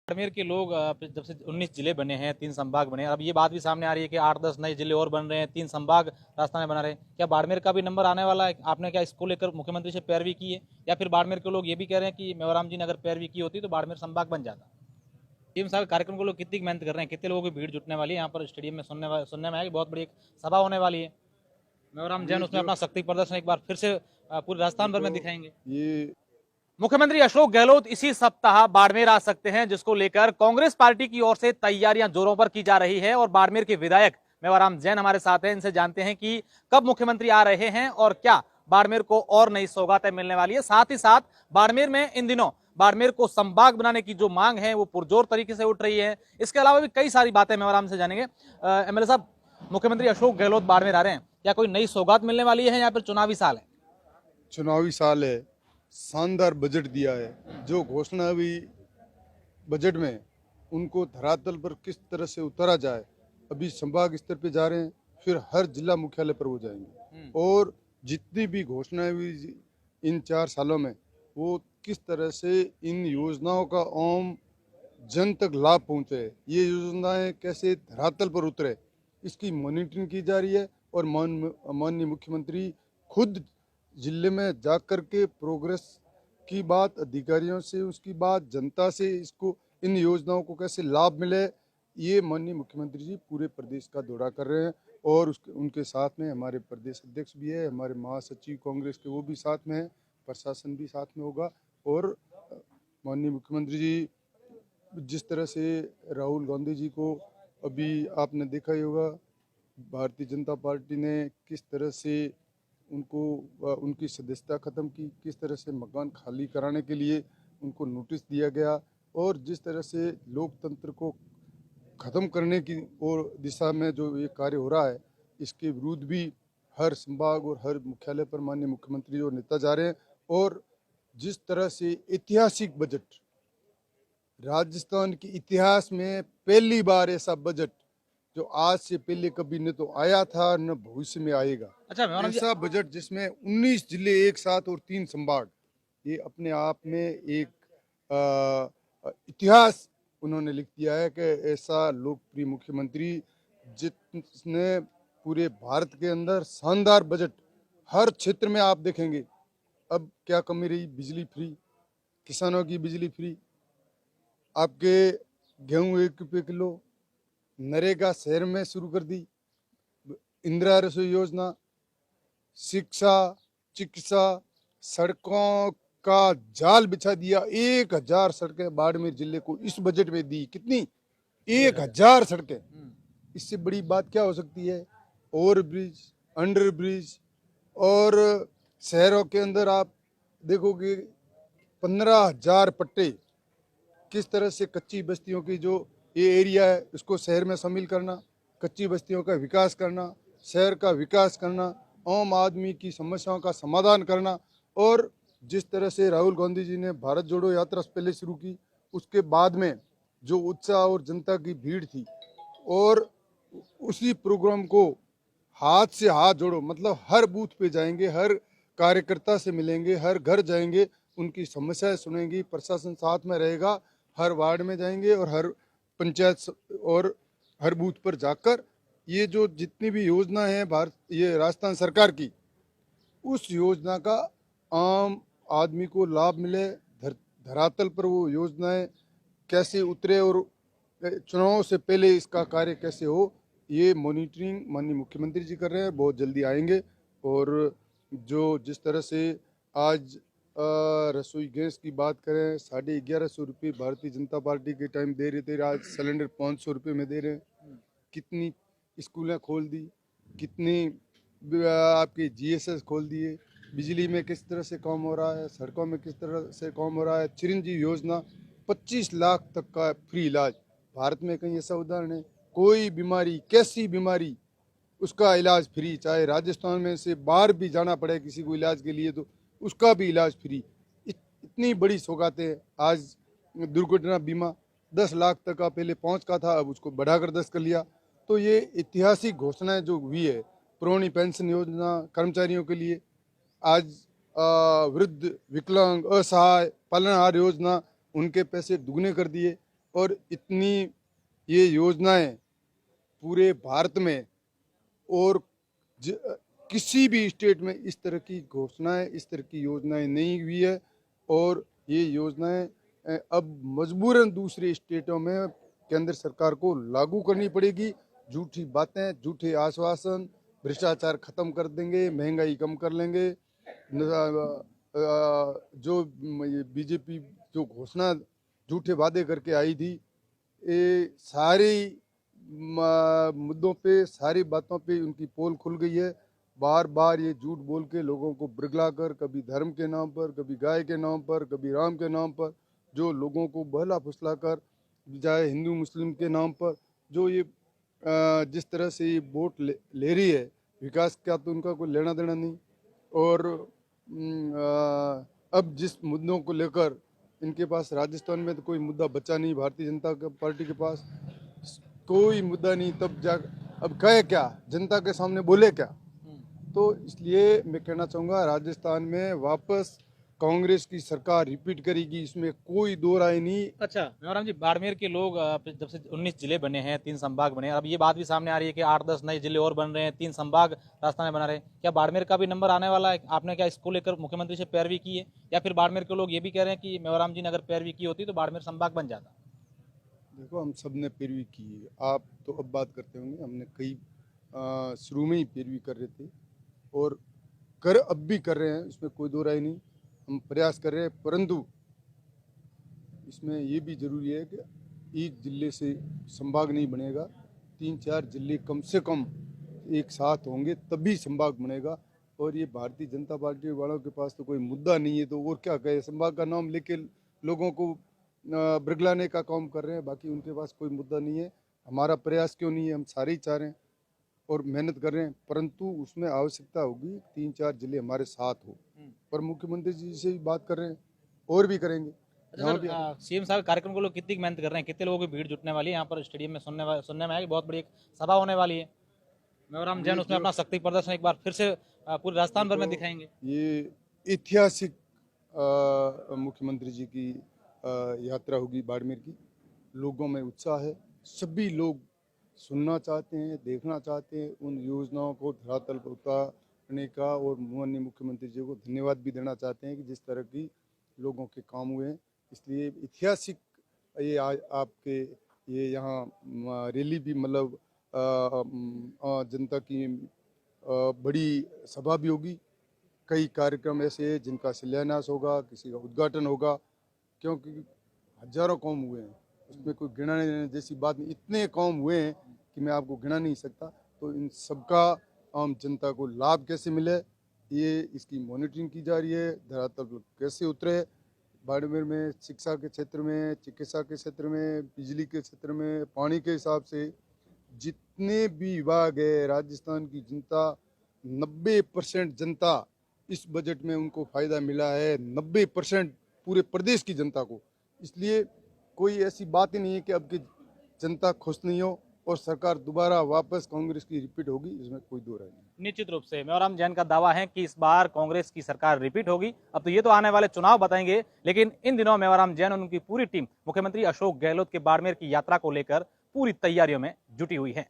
बाड़मेर के लोग जब से 19 जिले बने हैं, 3 संभाग बने हैं, अब ये बात भी सामने आ रही है कि 8-10 नए जिले और बन रहे हैं, 3 संभाग राजस्थान में बना रहे हैं। क्या बाड़मेर का भी नंबर आने वाला है? आपने क्या इसको लेकर मुख्यमंत्री से पैरवी की है, या फिर बाड़मेर के लोग ये भी कह रहे हैं कि मेवाराम जी ने अगर पैरवी की होती तो बाड़मेर संभाग बन जाता? टीम साहब, कार्यक्रम को लोग कितनी मेहनत कर रहे हैं, कितने लोगों की भीड़ जुटने वाली है यहाँ पर स्टेडियम में? सुनने में आया कि बहुत बड़ी एक सभा होने वाली है। मेवाराम जैन ये उसमें जो अपना शक्ति प्रदर्शन एक बार फिर से पूरे राजस्थान भर में दिखाएंगे। ये मुख्यमंत्री अशोक गहलोत इसी सप्ताह बाड़मेर आ सकते हैं, जिसको लेकर कांग्रेस पार्टी की ओर से तैयारियां जोरों पर की जा रही है। और बाड़मेर के विधायक मेवाराम जैन हमारे साथ हैं, इनसे जानते हैं कि कब मुख्यमंत्री आ रहे हैं और क्या बाड़मेर को और नई सौगातें मिलने वाली है। साथ ही साथ बाड़मेर में इन दिनों बाड़मेर को संभाग बनाने की जो मांग है वो पुरजोर तरीके से उठ रही है। इसके अलावा भी कई सारी बातें मेवाराम से जानेंगे। एमएलए साहब, मुख्यमंत्री अशोक गहलोत बाड़मेर आ रहे हैं, क्या कोई नई सौगात मिलने वाली है या फिर चुनावी साल है? चुनावी साल है, शानदार बजट दिया है। जो घोषणा हुई बजट में उनको धरातल पर किस तरह से उतारा जाए, अभी संभाग स्तर पे जा रहे हैं, फिर हर जिला मुख्यालय पर वो जाएंगे। और जितनी भी घोषणाएं हुई इन 4 सालों में, वो किस तरह से इन योजनाओं का आम जन तक लाभ पहुंचे, ये योजनाएं कैसे धरातल पर उतरे, इसकी मॉनिटरिंग की जा रही है। और माननीय मुख्यमंत्री खुद जिले में जा कर के प्रोग्रेस की बात अधिकारियों से, उसकी बात जनता से, इसको इन योजनाओं को कैसे लाभ मिले, ये माननीय मुख्यमंत्री जी पूरे प्रदेश का दौरा कर रहे हैं। और उनके साथ में हमारे प्रदेश अध्यक्ष भी है, हमारे महासचिव कांग्रेस के वो भी साथ में है, प्रशासन भी साथ में होगा। और माननीय मुख्यमंत्री जी जिस तरह से राहुल गांधी जी को अभी आपने देखा ही होगा, भारतीय जनता पार्टी ने किस तरह से उनको उनकी सदस्यता ख़त्म की, किस तरह से मकान खाली कराने के लिए उनको नोटिस दिया गया, और जिस तरह से लोकतंत्र को ख़त्म करने की और दिशा में जो ये कार्य हो रहा है, इसके विरुद्ध भी हर संभाग और हर मुख्यालय पर माननीय मुख्यमंत्री और नेता जा रहे हैं। और जिस तरह से ऐतिहासिक बजट, राजस्थान के इतिहास में पहली बार ऐसा बजट जो आज से पहले कभी न तो आया था न भविष्य में आएगा, अच्छा मेवाराम जी, ऐसा बजट जिसमें 19 जिले एक साथ और 3 संभाग, ये अपने आप में एक इतिहास उन्होंने लिख दिया है कि ऐसा लोकप्रिय मुख्यमंत्री जिसने पूरे भारत के अंदर शानदार बजट, हर क्षेत्र में आप देखेंगे। अब क्या कमी रही? बिजली फ्री, किसानों की बिजली फ्री, आपके गेहूं 1 रुपये किलो, नरेगा शहर में शुरू कर दी, इंदिरा रसोई योजना, शिक्षा, चिकित्सा, सड़कों का जाल बिछा दिया। 1000 सड़कें बाड़मेर जिले को इस बजट में दी। कितनी? 1000 सड़कें। इससे बड़ी बात क्या हो सकती है? ओवर ब्रिज, अंडर ब्रिज, और शहरों के अंदर आप देखोगे 15,000 पट्टे, किस तरह से कच्ची बस्तियों की जो ये एरिया है उसको शहर में शामिल करना, कच्ची बस्तियों का विकास करना, शहर का विकास करना, आम आदमी की समस्याओं का समाधान करना। और जिस तरह से राहुल गांधी जी ने भारत जोड़ो यात्रा पहले शुरू की, उसके बाद में जो उत्साह और जनता की भीड़ थी, और उसी प्रोग्राम को हाथ से हाथ जोड़ो, मतलब हर बूथ पे जाएंगे, हर कार्यकर्ता से मिलेंगे, हर घर जाएंगे, उनकी समस्याएं सुनेंगी, प्रशासन साथ में रहेगा, हर वार्ड में जाएंगे और हर पंचायत और हर बूथ पर जाकर ये जो जितनी भी योजना है भारत ये राजस्थान सरकार की, उस योजना का आम आदमी को लाभ मिले, धरातल पर वो योजनाएं कैसे उतरे और चुनावों से पहले इसका कार्य कैसे हो, ये मॉनिटरिंग माननीय मुख्यमंत्री जी कर रहे हैं, बहुत जल्दी आएंगे। और जो जिस तरह से आज रसोई गैस की बात करें, 1150 रुपये भारतीय जनता पार्टी के टाइम दे रहे थे, आज सिलेंडर 500 रुपये में दे रहे हैं। कितनी स्कूलें खोल दी, कितनी आपके जीएसएस खोल दिए, बिजली में किस तरह से काम हो रहा है, सड़कों में किस तरह से काम हो रहा है, चिरंजीवी योजना 25 लाख तक का फ्री इलाज। भारत में कहीं ऐसा उदाहरण है? कोई बीमारी, कैसी बीमारी, उसका इलाज फ्री, चाहे राजस्थान में से बाहर भी जाना पड़े किसी को इलाज के लिए तो उसका भी इलाज फ्री। इतनी बड़ी सौगातें। आज दुर्घटना बीमा 10 लाख तक का पहले 5 का था, अब उसको बढ़ाकर 10 कर लिया। तो ये ऐतिहासिक घोषणाएं जो हुई है, पुरानी पेंशन योजना कर्मचारियों के लिए, आज वृद्ध, विकलांग, असहाय, पालनहार योजना, उनके पैसे दुगने कर दिए। और इतनी ये योजनाएं पूरे भारत में और किसी भी स्टेट में इस तरह की घोषणाएं, इस तरह की योजनाएं नहीं हुई है। और ये योजनाएं अब मजबूरन दूसरे स्टेटों में केंद्र सरकार को लागू करनी पड़ेगी। झूठी बातें, झूठे आश्वासन, भ्रष्टाचार खत्म कर देंगे, महंगाई कम कर लेंगे। जो बीजेपी जो घोषणा झूठे वादे करके आई थी, ये सारी मुद्दों पे, सारी बातों पे उनकी पोल खुल गई है। बार बार ये झूठ बोल के लोगों को ब्रिगला कर, कभी धर्म के नाम पर, कभी गाय के नाम पर, कभी राम के नाम पर, जो लोगों को बहला फुसला कर, चाहे हिंदू मुस्लिम के नाम पर, जो ये जिस तरह से ये वोट ले रही है, विकास का तो उनका कोई लेना देना नहीं। और अब जिस मुद्दों को लेकर इनके पास राजस्थान में तो कोई मुद्दा बचा नहीं, भारतीय जनता पार्टी के पास कोई मुद्दा नहीं, तब जा अब कहे क्या, जनता के सामने बोले क्या। तो इसलिए मैं कहना चाहूँगा, राजस्थान में वापस कांग्रेस की सरकार रिपीट करेगी, इसमें कोई दो राय नहीं। अच्छा मेवराम जी, बाड़मेर के लोग जब से 19 जिले बने हैं, 3 संभाग बने हैं, अब ये बात भी सामने आ रही है कि 8-10 नए जिले और बन रहे हैं, 3 संभाग राजस्थान में बना रहे हैं, क्या बाड़मेर का भी नंबर आने वाला है? आपने क्या इसको लेकर मुख्यमंत्री से पैरवी की है, या फिर बाड़मेर के लोग ये भी कह रहे हैं कि मेवराम जी ने अगर पैरवी की होती तो बाड़मेर संभाग बन जाता? देखो, हम सब ने पैरवी की है, आप तो अब बात करते होंगे, हमने कई शुरू में ही पैरवी कर रहे थे और अब भी कर रहे हैं, इसमें कोई दो राय नहीं। हम प्रयास कर रहे हैं, परंतु इसमें ये भी जरूरी है कि एक जिले से संभाग नहीं बनेगा, 3-4 जिले कम से कम एक साथ होंगे तभी संभाग बनेगा। और ये भारतीय जनता पार्टी वालों के पास तो कोई मुद्दा नहीं है, तो और क्या कहे, संभाग का नाम लेके लोगों को ब्रिगलाने का काम कर रहे हैं, बाकी उनके पास कोई मुद्दा नहीं है। हमारा प्रयास क्यों नहीं है, हम सारे ही चाह रहे हैं और मेहनत कर रहे हैं, परंतु उसमें आवश्यकता होगी 3-4 जिले हमारे साथ हो। पर मुख्यमंत्री जी से भी बात कर रहे हैं और भी करेंगे। सीएम साहब कार्यक्रम को लोग कितनी मेहनत कर रहे हैं, कितने लोगों की भीड़ जुटने वाली है यहाँ पर स्टेडियम में? सुनने में आया कि बहुत बड़ी एक सभा होने वाली है, मेवराम जैन उसमें अपना शक्ति प्रदर्शन एक बार फिर से पूरे राजस्थान भर में दिखाएंगे। ये ऐतिहासिक मुख्यमंत्री जी की यात्रा होगी बाड़मेर की। लोगों में उत्साह है, सभी लोग सुनना चाहते हैं, देखना चाहते हैं, उन योजनाओं को धरातल पर उतारने का, और माननीय मुख्यमंत्री जी को धन्यवाद भी देना चाहते हैं कि जिस तरह की लोगों के काम हुए हैं। इसलिए ऐतिहासिक ये आपके ये यहाँ रैली भी, मतलब जनता की बड़ी सभा भी होगी। कई कार्यक्रम ऐसे हैं जिनका शिलान्यास होगा, किसी का उद्घाटन होगा, क्योंकि हजारों काम हुए हैं, उसमें कोई गिनाने जैसी बात नहीं। इतने काम हुए हैं कि मैं आपको गिना नहीं सकता। तो इन सबका आम जनता को लाभ कैसे मिले, ये इसकी मॉनिटरिंग की जा रही है, धरातल पर कैसे उतरे। बाड़मेर में शिक्षा के क्षेत्र में, चिकित्सा के क्षेत्र में, बिजली के क्षेत्र में, पानी के हिसाब से जितने भी विभाग है, राजस्थान की जनता 90% जनता इस बजट में उनको फायदा मिला है, 90% पूरे प्रदेश की जनता को। इसलिए कोई ऐसी बात ही नहीं है कि अब की जनता खुश नहीं हो और सरकार दोबारा वापस कांग्रेस की रिपीट होगी, इसमें कोई दो राय नहीं। निश्चित रूप से मेवराम जैन का दावा है कि इस बार कांग्रेस की सरकार रिपीट होगी। अब तो ये तो आने वाले चुनाव बताएंगे, लेकिन इन दिनों मेवराम जैन और उनकी पूरी टीम मुख्यमंत्री अशोक गहलोत के बाड़मेर की यात्रा को लेकर पूरी तैयारियों में जुटी हुई है।